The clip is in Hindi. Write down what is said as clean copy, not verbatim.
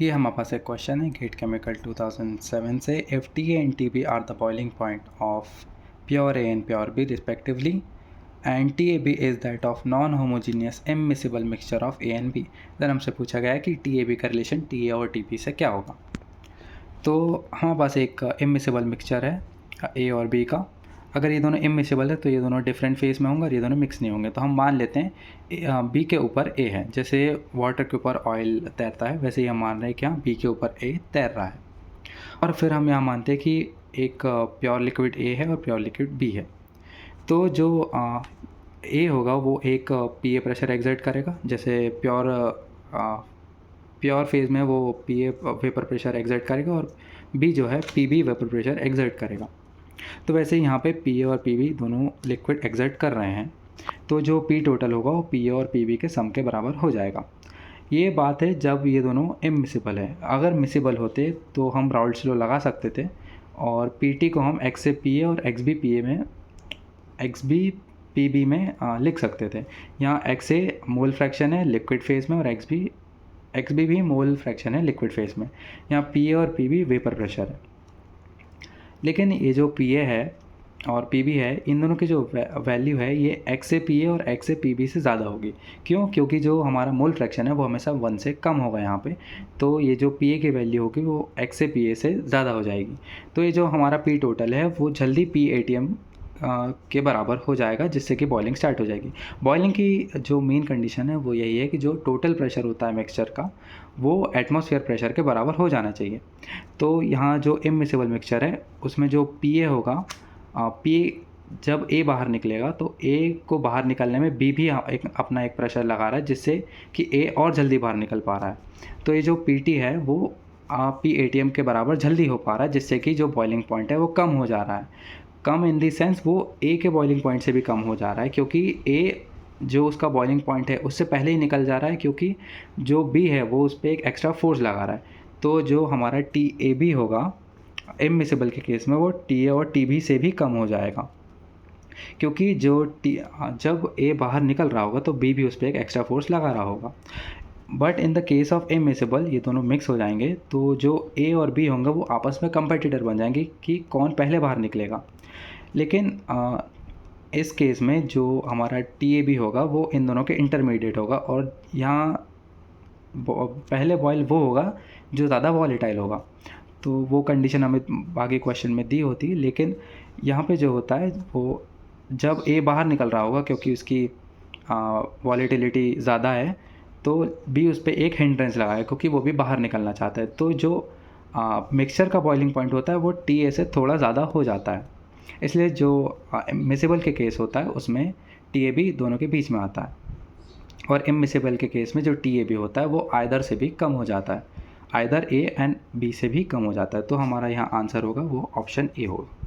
ये हमारे पास एक क्वेश्चन है गेट केमिकल 2007 से if T A and T B are the boiling point of pure A and pure B respectively and T A B is that of non homogeneous immiscible mixture of A and B. Then हमसे पूछा गया है कि टी ए बी का रिलेशन टी ए और टी बी से क्या होगा। तो हमारे पास एक इममिसिबल मिक्सचर है ए और बी का। अगर ये दोनों इममिसिबल है तो ये दोनों डिफरेंट फेस में होंगे और ये दोनों मिक्स नहीं होंगे। तो हम मान लेते हैं बी के ऊपर ए है, जैसे वाटर के ऊपर ऑयल तैरता है वैसे ही हम मान रहे हैं कि हाँ बी के ऊपर ए तैर रहा है। और फिर हम यहाँ मानते हैं कि एक प्योर लिक्विड ए है और प्योर लिक्विड बी है। तो जो ए होगा वो एक पी ए प्रेशर एक्सर्ट करेगा, जैसे प्योर फेज़ में वो P A vapour pressure exert करेगा और बी जो है P B vapour pressure exert करेगा। तो वैसे ही यहाँ पे पी ए और पी बी दोनों लिक्विड एक्सर्ट कर रहे हैं, तो जो पी टोटल होगा वो पी ए और पी बी के सम के बराबर हो जाएगा। ये बात है जब ये दोनों इममिसिबल है। अगर मिसिबल होते तो हम राउल्ट्स लॉ लगा सकते थे और पी टी को हम एक्स ए पी ए और एक्स बी पी ए में एक्स बी पी बी में लिख सकते थे। यहाँ एक्स ए मोल फ्रैक्शन है लिक्विड फेज़ में और एक्स बी भी मोल फ्रैक्शन है लिक्विड फेज़ में। यहाँ पी ए और पी बी वेपर प्रेशर है। लेकिन ये जो पी ए है और पी बी है, इन दोनों की जो वैल्यू है ये एक्स ए पी ए और एक्स ए पी बी से ज़्यादा होगी। क्यों? क्योंकि जो हमारा मोल फ्रैक्शन है वो हमेशा 1 से कम होगा यहाँ पे। तो ये जो पी ए की वैल्यू होगी वो एक्स ए पी ए से ज़्यादा हो जाएगी। तो ये जो हमारा पी टोटल है वो जल्दी पी ए टी एम के बराबर हो जाएगा, जिससे कि बॉइलिंग स्टार्ट हो जाएगी। बॉइलिंग की जो मेन कंडीशन है वो यही है कि जो टोटल प्रेशर होता है मिक्सचर का वो एटमॉस्फेयर प्रेशर के बराबर हो जाना चाहिए। तो यहाँ जो इममिसिबल मिक्सचर है उसमें जो पी ए होगा, पी जब ए बाहर निकलेगा तो ए को बाहर निकलने में बी भी अपना एक प्रेशर लगा रहा है, जिससे कि ए और जल्दी बाहर निकल पा रहा है। तो ये जो पी टी है वो पी ए टी एम के बराबर जल्दी हो पा रहा है, जिससे कि जो बॉइलिंग पॉइंट है वो कम हो जा रहा है। कम इन दी सेंस वो ए के बॉइलिंग पॉइंट से भी कम हो जा रहा है, क्योंकि ए जो उसका बॉइलिंग पॉइंट है उससे पहले ही निकल जा रहा है, क्योंकि जो बी है वो उस पर एक एक्स्ट्रा फोर्स लगा रहा है। तो जो हमारा टी ए बी होगा इममिसिबल के केस में वो टी ए और टी बी से भी कम हो जाएगा, क्योंकि जब ए बाहर निकल रहा होगा तो बी भी उस पर एक एक्स्ट्रा फोर्स लगा रहा होगा। But in the case of immiscible ये दोनों मिक्स हो जाएंगे, तो जो ए और बी होंगे वो आपस में कंपेटिटर बन जाएंगे कि कौन पहले बाहर निकलेगा। लेकिन इस केस में जो हमारा टी ए बी होगा वो इन दोनों के इंटरमीडिएट होगा और यहाँ पहले बॉयल वो होगा जो ज़्यादा वॉलेटाइल होगा। तो वो कंडीशन हमें आगे क्वेश्चन में दी होती, लेकिन यहाँ पे जो होता है वो जब ए बाहर निकल रहा होगा क्योंकि उसकी वॉलेटिलिटी ज़्यादा है, तो बी उस पर एक हिंड्रेंस लगाएगा क्योंकि वो भी बाहर निकलना चाहता है। तो जो मिक्सचर का बॉइलिंग पॉइंट होता है वो टी ए से थोड़ा ज़्यादा हो जाता है। इसलिए जो मिसिबल के केस होता है उसमें टी ए बी दोनों के बीच में आता है, और इममिसिबल के केस में जो टी ए बी होता है वो आइदर से भी कम हो जाता है, आइदर ए एंड बी से भी कम हो जाता है। तो हमारा यहाँ आंसर होगा वो ऑप्शन ए होगा।